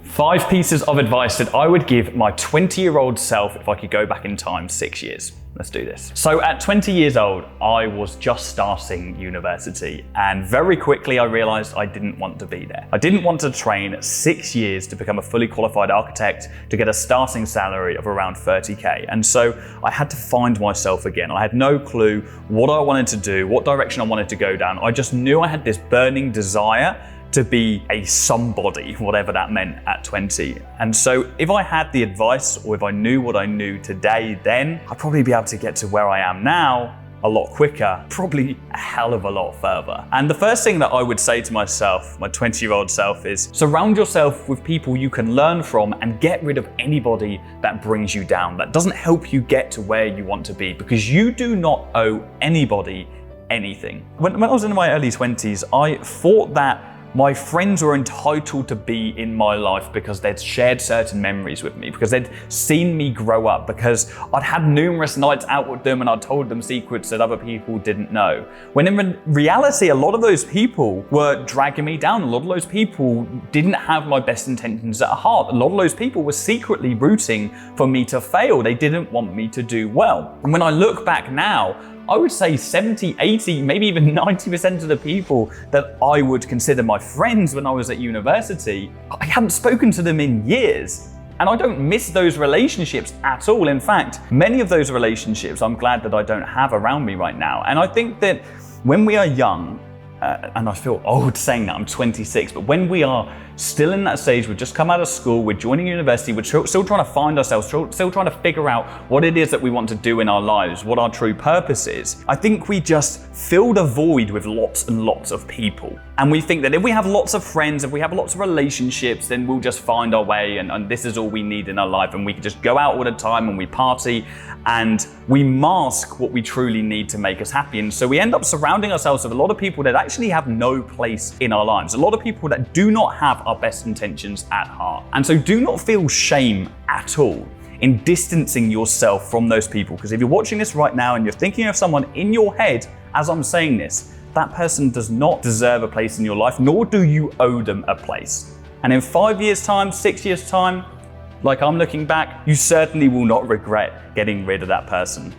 5 pieces of advice that I would give my 20-year-old self if I could go back in time 6 years. Let's do this. So at 20 years old, I was just starting university, and very quickly I realized I didn't want to be there. I didn't want to train 6 years to become a fully qualified architect to get a starting salary of around 30K. And so I had to find myself again. I had no clue what I wanted to do, what direction I wanted to go down. I just knew I had this burning desire to be a somebody, whatever that meant at 20. And so if I had the advice, or if I knew what I knew today then, I'd probably be able to get to where I am now a lot quicker, probably a hell of a lot further. And the first thing that I would say to myself, my 20-year-old self, is surround yourself with people you can learn from and get rid of anybody that brings you down, that doesn't help you get to where you want to be, because you do not owe anybody anything. When I was in my early 20s, I thought that my friends were entitled to be in my life because they'd shared certain memories with me, because they'd seen me grow up, because I'd had numerous nights out with them and I'd told them secrets that other people didn't know. When in reality, a lot of those people were dragging me down. A lot of those people didn't have my best intentions at heart. A lot of those people were secretly rooting for me to fail. They didn't want me to do well. And when I look back now, I would say 70, 80, maybe even 90% of the people that I would consider my friends when I was at university, I hadn't spoken to them in years. And I don't miss those relationships at all. In fact, many of those relationships I'm glad that I don't have around me right now. And I think that when we are young, and I feel old saying that, I'm 26, but when we are still in that stage, we've just come out of school, we're joining university, we're still trying to find ourselves, still trying to figure out what it is that we want to do in our lives, what our true purpose is. I think we just fill the void with lots and lots of people. And we think that if we have lots of friends, if we have lots of relationships, then we'll just find our way and this is all we need in our life. And we can just go out all the time and we party and we mask what we truly need to make us happy. And so we end up surrounding ourselves with a lot of people that actually have no place in our lives. A lot of people that do not have our best intentions at heart. And so do not feel shame at all in distancing yourself from those people. Because if you're watching this right now and you're thinking of someone in your head as I'm saying this, that person does not deserve a place in your life, nor do you owe them a place. And in 5 years' time, 6 years' time, like I'm looking back, you certainly will not regret getting rid of that person.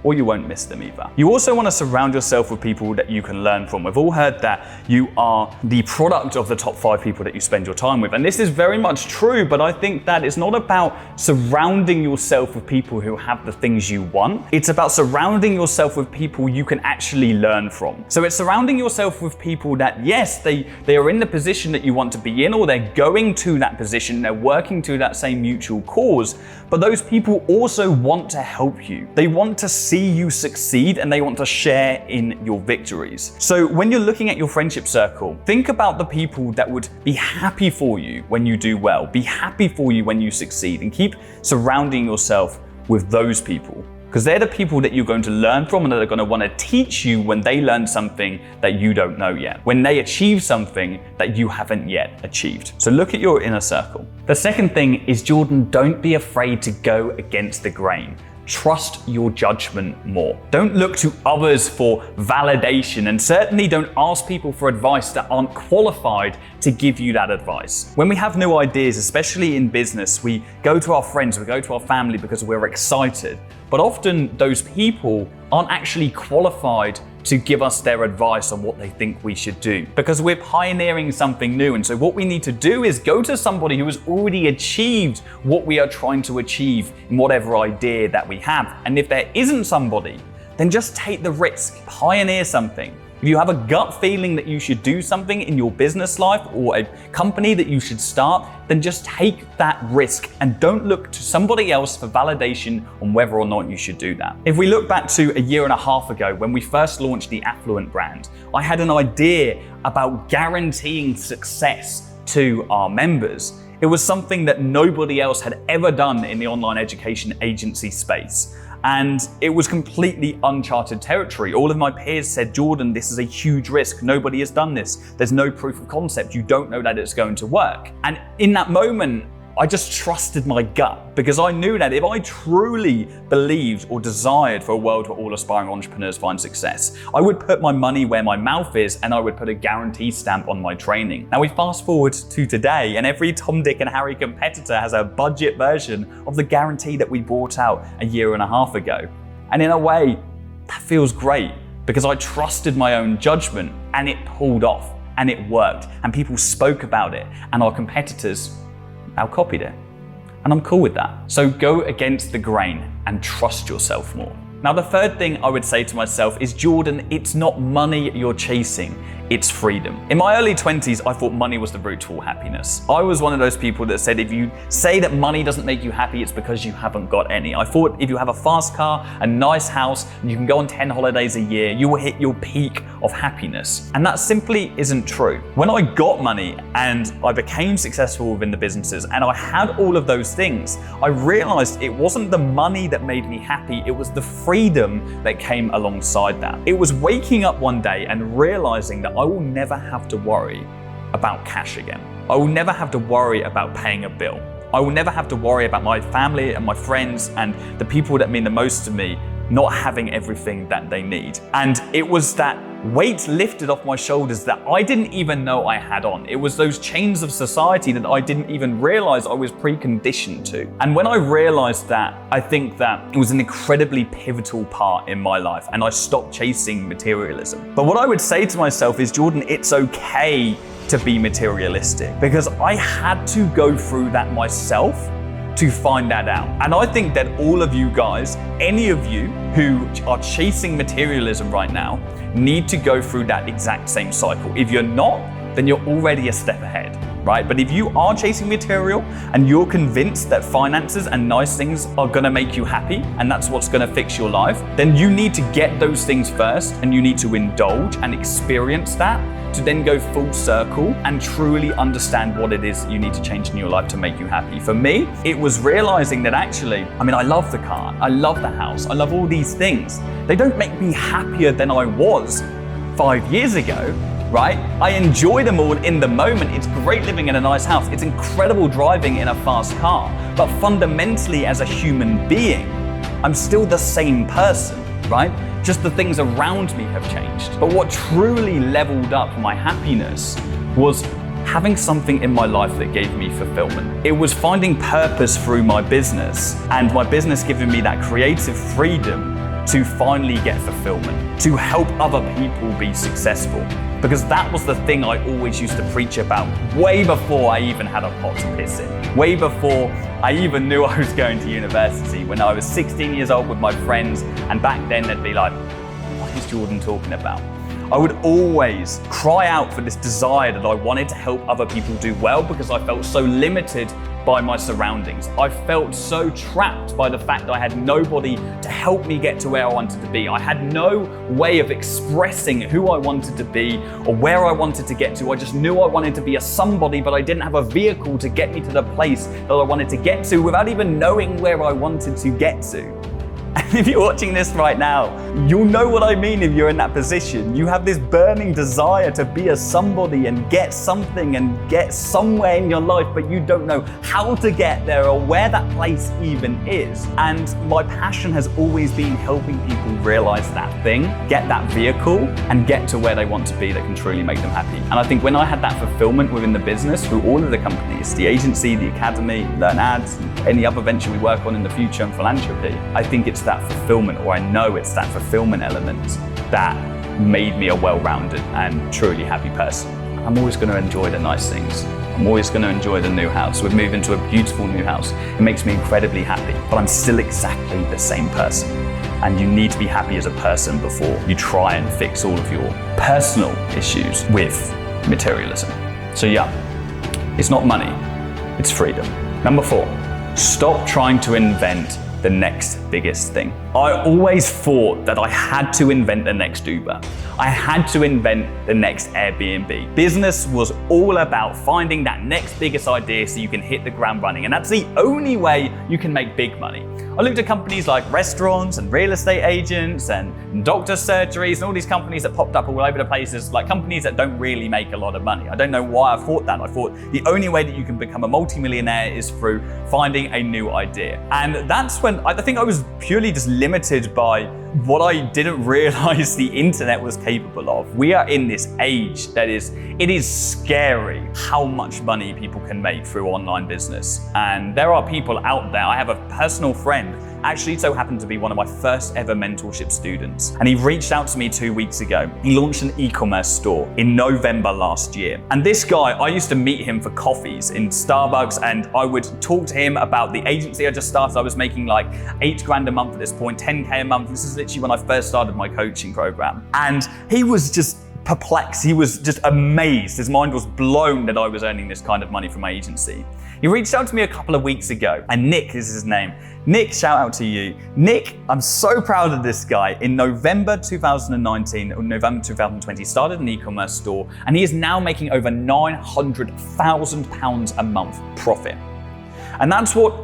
Or you won't miss them either. You also want to surround yourself with people that you can learn from. We've all heard that you are the product of the top 5 people that you spend your time with. And this is very much true, but I think that it's not about surrounding yourself with people who have the things you want. It's about surrounding yourself with people you can actually learn from. So it's surrounding yourself with people that, yes, they are in the position that you want to be in, or they're going to that position, they're working to that same mutual cause, but those people also want to help you. They want to see you succeed and they want to share in your victories. So when you're looking at your friendship circle, think about the people that would be happy for you when you do well, be happy for you when you succeed, and keep surrounding yourself with those people. Because they're the people that you're going to learn from and that are going to want to teach you when they learn something that you don't know yet, when they achieve something that you haven't yet achieved. So look at your inner circle. The second thing is, Jordan, don't be afraid to go against the grain. Trust your judgment more. Don't look to others for validation, and certainly don't ask people for advice that aren't qualified to give you that advice. When we have new ideas, especially in business, we go to our friends, we go to our family because we're excited. But often those people aren't actually qualified to give us their advice on what they think we should do, because we're pioneering something new. And so what we need to do is go to somebody who has already achieved what we are trying to achieve in whatever idea that we have. And if there isn't somebody, then just take the risk, pioneer something. If you have a gut feeling that you should do something in your business life or a company that you should start, then just take that risk and don't look to somebody else for validation on whether or not you should do that. If we look back to a year and a half ago when we first launched the Affluent brand, I had an idea about guaranteeing success to our members. It was something that nobody else had ever done in the online education agency space. And it was completely uncharted territory. All of my peers said, Jordan, this is a huge risk. Nobody has done this. There's no proof of concept. You don't know that it's going to work. And in that moment, I just trusted my gut because I knew that if I truly believed or desired for a world where all aspiring entrepreneurs find success, I would put my money where my mouth is and I would put a guarantee stamp on my training. Now we fast forward to today and every Tom, Dick and Harry competitor has a budget version of the guarantee that we brought out a year and a half ago. And in a way, that feels great because I trusted my own judgment and it pulled off and it worked and people spoke about it and our competitors now copied it. And I'm cool with that. So go against the grain and trust yourself more. Now, the third thing I would say to myself is, Jordan, it's not money you're chasing, it's freedom. In my early 20s, I thought money was the root to all happiness. I was one of those people that said, if you say that money doesn't make you happy, it's because you haven't got any. I thought if you have a fast car, a nice house, and you can go on 10 holidays a year, you will hit your peak of happiness. And that simply isn't true. When I got money and I became successful within the businesses and I had all of those things, I realized it wasn't the money that made me happy, it was the freedom that came alongside that. It was waking up one day and realizing that I will never have to worry about cash again. I will never have to worry about paying a bill. I will never have to worry about my family and my friends and the people that mean the most to me not having everything that they need. And it was that weight lifted off my shoulders that I didn't even know I had on. It was those chains of society that I didn't even realize I was preconditioned to. And when I realized that, I think that it was an incredibly pivotal part in my life and I stopped chasing materialism. But what I would say to myself is, Jordan, it's okay to be materialistic because I had to go through that myself to find that out. And I think that all of you guys, any of you who are chasing materialism right now, need to go through that exact same cycle. If you're not, then you're already a step ahead, right? But if you are chasing material and you're convinced that finances and nice things are gonna make you happy and that's what's gonna fix your life, then you need to get those things first and you need to indulge and experience that to then go full circle and truly understand what it is you need to change in your life to make you happy. For me, it was realizing that actually, I love the car, I love the house, I love all these things. They don't make me happier than I was 5 years ago, right? I enjoy them all in the moment. It's great living in a nice house. It's incredible driving in a fast car. But fundamentally, as a human being, I'm still the same person, right? Just the things around me have changed. But what truly leveled up my happiness was having something in my life that gave me fulfillment. It was finding purpose through my business and my business giving me that creative freedom to finally get fulfillment, to help other people be successful. Because that was the thing I always used to preach about way before I even had a pot to piss in. Way before I even knew I was going to university, when I was 16 years old with my friends, and back then they'd be like, what is Jordan talking about? I would always cry out for this desire that I wanted to help other people do well because I felt so limited by my surroundings. I felt so trapped by the fact that I had nobody to help me get to where I wanted to be. I had no way of expressing who I wanted to be or where I wanted to get to. I just knew I wanted to be a somebody, but I didn't have a vehicle to get me to the place that I wanted to get to without even knowing where I wanted to get to. And if you're watching this right now, you'll know what I mean if you're in that position. You have this burning desire to be a somebody and get something and get somewhere in your life, but you don't know how to get there or where that place even is. And my passion has always been helping people realize that thing, get that vehicle, and get to where they want to be that can truly make them happy. And I think when I had that fulfillment within the business through all of the companies, the agency, the academy, Learn Ads, any other venture we work on in the future and philanthropy, I think it's that fulfillment, or I know it's that fulfillment element that made me a well-rounded and truly happy person. I'm always going to enjoy the nice things. I'm always going to enjoy the new house. We've moved into a beautiful new house. It makes me incredibly happy, but I'm still exactly the same person. And you need to be happy as a person before you try and fix all of your personal issues with materialism. So yeah, it's not money, it's freedom. Number 4, stop trying to invent the next biggest thing. I always thought that I had to invent the next Uber. I had to invent the next Airbnb. Business was all about finding that next biggest idea so you can hit the ground running. And that's the only way you can make big money. I looked at companies like restaurants and real estate agents and doctor surgeries and all these companies that popped up all over the places, like companies that don't really make a lot of money. I don't know why I thought that. I thought the only way that you can become a multimillionaire is through finding a new idea. And that's when I think I was purely just limited by what I didn't realize the internet was capable of. We are in this age that it is scary how much money people can make through online business. And there are people out there. I have a personal friend, actually so happened to be one of my first ever mentorship students. And he reached out to me 2 weeks ago. He launched an e-commerce store in November last year. And this guy, I used to meet him for coffees in Starbucks, and I would talk to him about the agency I just started. I was making like $8,000 a month at this point, 10K a month. This is literally when I first started my coaching program. And he was just perplexed. He was just amazed. His mind was blown that I was earning this kind of money from my agency. He reached out to me a couple of weeks ago, and Nick is his name. Nick, shout out to you. Nick, I'm so proud of this guy. In November 2019 or November 2020, started an e-commerce store, and he is now making over £900,000 a month profit. And that's what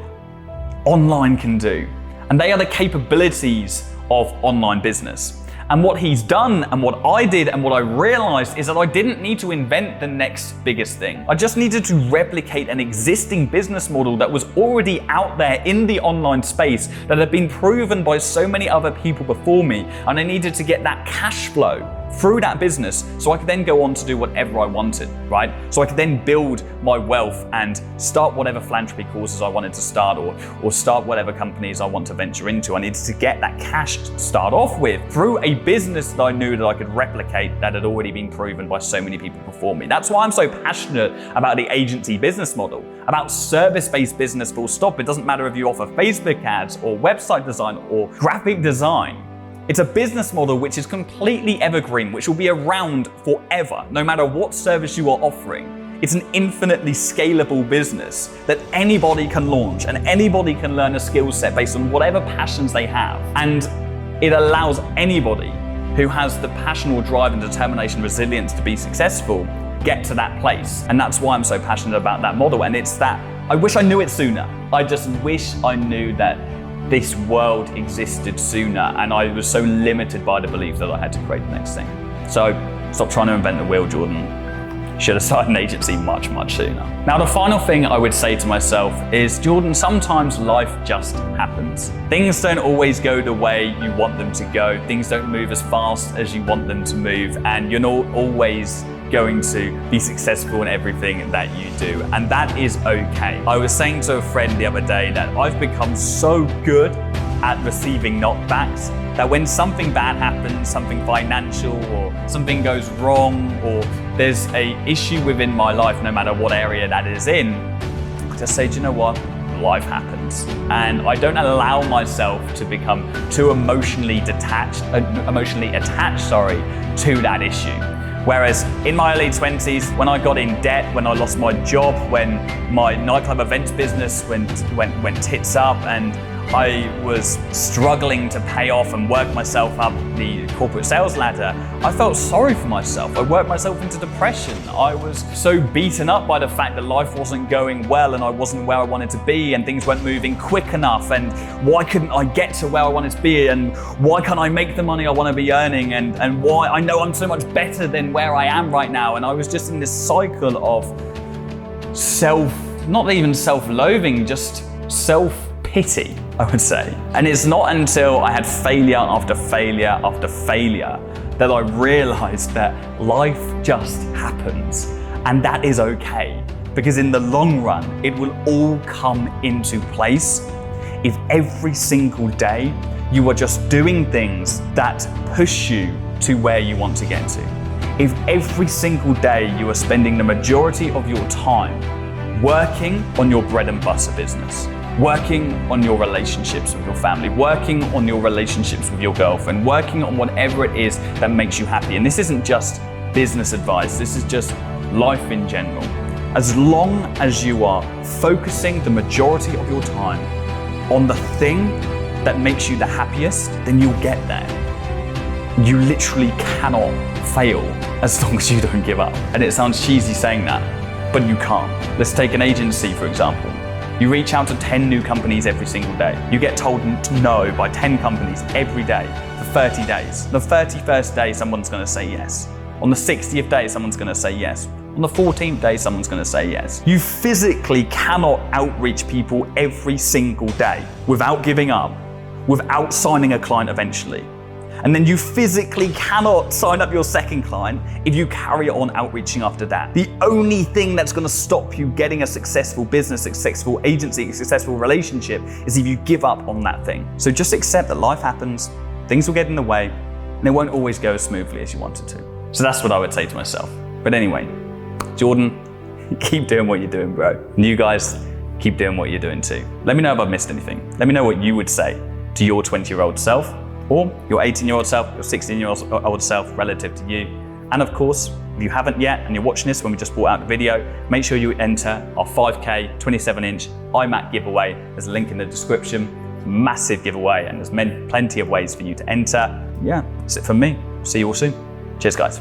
online can do. And they are the capabilities of online business. And what he's done and what I did and what I realized is that I didn't need to invent the next biggest thing. I just needed to replicate an existing business model that was already out there in the online space that had been proven by so many other people before me. And I needed to get that cash flow through that business so I could then go on to do whatever I wanted, right? So I could then build my wealth and start whatever philanthropy causes I wanted to start or start whatever companies I want to venture into. I needed to get that cash to start off with through a business that I knew that I could replicate that had already been proven by so many people before me. That's why I'm so passionate about the agency business model, about service-based business full stop. It doesn't matter if you offer Facebook ads or website design or graphic design. It's a business model which is completely evergreen, which will be around forever, no matter what service you are offering. It's an infinitely scalable business that anybody can launch and anybody can learn a skill set based on whatever passions they have. And it allows anybody who has the passion or drive and determination, resilience to be successful, get to that place. And that's why I'm so passionate about that model. And it's that, I wish I knew it sooner. I just wish I knew that this world existed sooner, and I was so limited by the belief that I had to create the next thing. So stop trying to invent the wheel, Jordan. Should have started an agency much, much sooner. Now, the final thing I would say to myself is, Jordan, sometimes life just happens. Things don't always go the way you want them to go. Things don't move as fast as you want them to move, and you're not always going to be successful in everything that you do, and that is okay. I was saying to a friend the other day that I've become so good at receiving knockbacks that when something bad happens, something financial or something goes wrong, or there's an issue within my life, no matter what area that is in, I just say, do you know what? Life happens. And I don't allow myself to become too emotionally attached to that issue. Whereas in my early 20s, when I got in debt, when I lost my job, when my nightclub events business went tits up, and I was struggling to pay off and work myself up the corporate sales ladder, I felt sorry for myself. I worked myself into depression. I was so beaten up by the fact that life wasn't going well and I wasn't where I wanted to be and things weren't moving quick enough, and why couldn't I get to where I wanted to be, and why can't I make the money I want to be earning, and why I know I'm so much better than where I am right now. And I was just in this cycle of not even self-loathing, just self-pity, I would say. And it's not until I had failure after failure after failure that I realized that life just happens, and that is okay, because in the long run, it will all come into place if every single day you are just doing things that push you to where you want to get to. If every single day you are spending the majority of your time working on your bread and butter business, working on your relationships with your family, working on your relationships with your girlfriend, working on whatever it is that makes you happy. And this isn't just business advice, this is just life in general. As long as you are focusing the majority of your time on the thing that makes you the happiest, then you'll get there. You literally cannot fail as long as you don't give up. And it sounds cheesy saying that, but you can't. Let's take an agency, for example. You reach out to 10 new companies every single day. You get told no by 10 companies every day for 30 days. On the 31st day, someone's gonna say yes. On the 60th day, someone's gonna say yes. On the 14th day, someone's gonna say yes. You physically cannot outreach people every single day without giving up, without signing a client eventually. And then you physically cannot sign up your second client if you carry on outreaching after that. The only thing that's gonna stop you getting a successful business, successful agency, successful relationship is if you give up on that thing. So just accept that life happens, things will get in the way, and it won't always go as smoothly as you want it to. So that's what I would say to myself. But anyway, Jordan, keep doing what you're doing, bro. And you guys, keep doing what you're doing too. Let me know if I've missed anything. Let me know what you would say to your 20-year-old self, or your 18-year-old self, your 16-year-old self relative to you. And of course, if you haven't yet and you're watching this when we just brought out the video, make sure you enter our 5K 27-inch iMac giveaway. There's a link in the description. Massive giveaway, and there's plenty of ways for you to enter. Yeah, that's it from me. See you all soon. Cheers, guys.